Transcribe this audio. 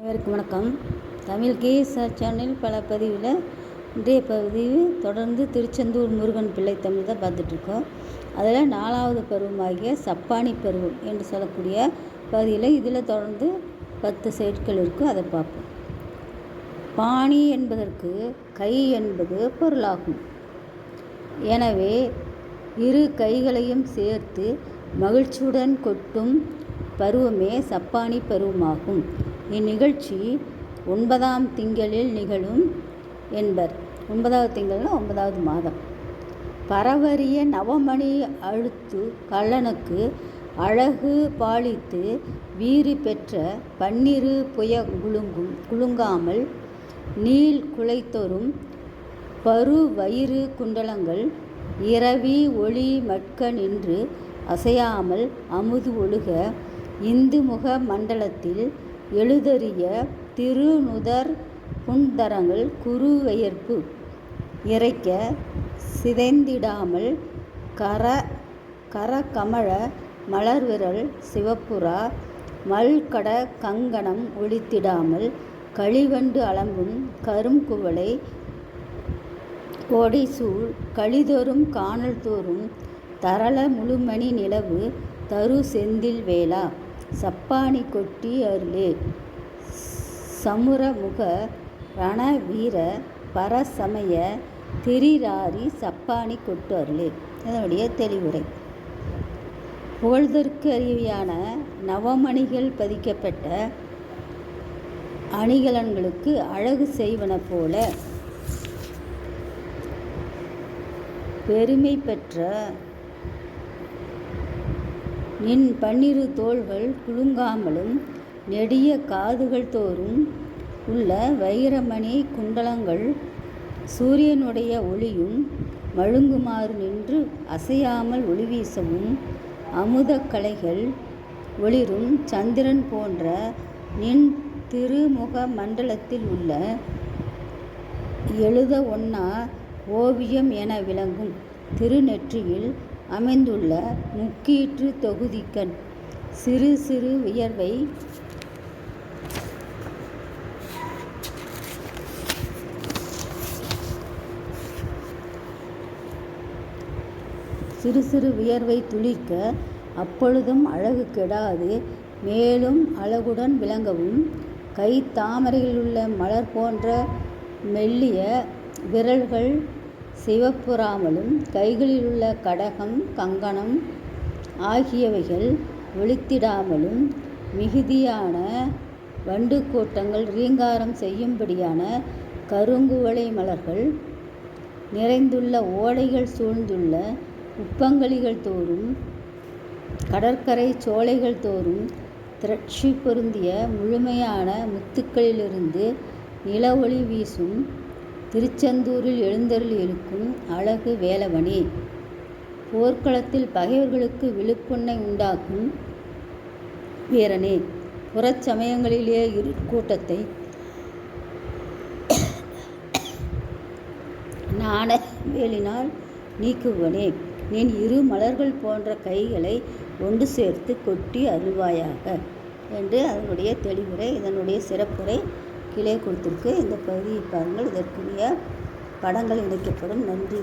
அனைவருக்கும் வணக்கம். Tamil KSR channel பல பதிவில் இன்றைய பதிவு தொடர்ந்து திருச்செந்தூர் முருகன் பிள்ளை தமிழ் தான் பார்த்துட்ருக்கோம். அதில் 4வது பருவமாகிய சப்பானி பருவம் என்று சொல்லக்கூடிய பகுதியில் இதில் தொடர்ந்து 10 செயற்கள் இருக்கும். அதை பார்ப்போம். பாணி என்பதற்கு கை என்பது பொருளாகும். எனவே இரு கைகளையும் சேர்த்து மகிழ்ச்சியுடன் கொட்டும் பருவமே சப்பானி பருவமாகும். இந்நிகழ்ச்சி 9ஆம் திங்களில் நிகழும் என்பர். 9வது திங்கள்னா 9வது மாதம். பரவரிய நவமணி அழுத்து கள்ளனுக்கு அழகு பாலித்து வீறு பெற்ற பன்னிரு புய குலுங்காமல் நீள் குலைத்தொரும் பரு வயிறு குண்டலங்கள் இரவி ஒளி மட்க நின்று அசையாமல் அமுது ஒழுக இந்து முக மண்டலத்தில் எழுதறிய திருநுதர் புன்தரங்கள் குருவெயர்ப்பு இறைக்க சிதைந்திடாமல் கரகமழ மலர்விரல் சிவப்புறா மல்கட கங்கணம் ஒழித்திடாமல் களிவண்டு அலம்பும் கருங்குவளை கோடைசூழ் களிதொறும் காணல் தோறும் தரள முழுமணி நிலவு தரு செந்தில் வேளா சப்பானி கொட்டி அருளே சமுரமுக ரண வீர பரசமய திரிராரி சப்பானி கொட்டு அருளே. இதனுடைய தெளிவுரை. புகழ்தற்கு அறிவியான நவமணிகள் பதிக்கப்பட்ட அணிகலன்களுக்கு அழகு செய்வன போல பெருமை பெற்ற நின் பன்னிரு தோள்கள் குலுங்காமலும் நெடிய காதுகள் தோறும் உள்ள வைரமணி குண்டலங்கள் சூரியனுடைய ஒளியும் மழுங்குமாறு நின்று அசையாமல் ஒளி வீசவும் அமுத கலைகள் ஒளிரும் சந்திரன் போன்ற நின் திருமுக மண்டலத்தில் உள்ள எழுத ஒண்ணா ஓவியம் என விளங்கும் திருநெற்றியில் அமைந்துள்ள முக்கீற்று தொகுதிக்கண் சிறு சிறு வியர்வை துளிர்க்க அப்பொழுதும் அழகு கெடாது மேலும் அழகுடன் விளங்கவும் கை தாமரையிலுள்ள மலர் போன்ற மெல்லிய விரல்கள் சிவப்புறாமலும் கைகளிலுள்ள கடகம் கங்கணம் ஆகியவைகள் ஒளித்திடாமலும் மிகுதியான வண்டு கூட்டங்கள் ரீங்காரம் செய்யும்படியான கருங்குவளை மலர்கள் நிறைந்துள்ள ஓடைகள் சூழ்ந்துள்ள உப்பங்களிகள் தோறும் கடற்கரை சோலைகள் தோறும் திரட்சி பொருந்திய முழுமையான முத்துக்களிலிருந்து நில ஒளி வீசும் திருச்செந்தூரில் எழுந்தருள் இருக்கும் அழகு வேலவனே. போர்க்களத்தில் பகைவர்களுக்கு விழுப்புண்ணை உண்டாக்கும் வீரனே. புறச்சமயங்களிலே கூட்டத்தை நாண வேலினால் நீக்குவனே. நீ இரு மலர்கள் போன்ற கைகளை ஒன்று சேர்த்து கொட்டி அருள்வாயாக என்று அதனுடைய தெளிவுரை. இதனுடைய சிறப்புரை கீழே கொடுத்திருக்கு. இந்த பகுதியை பாருங்கள். இதற்குரிய படங்கள் இணைக்கப்படும். நன்றி.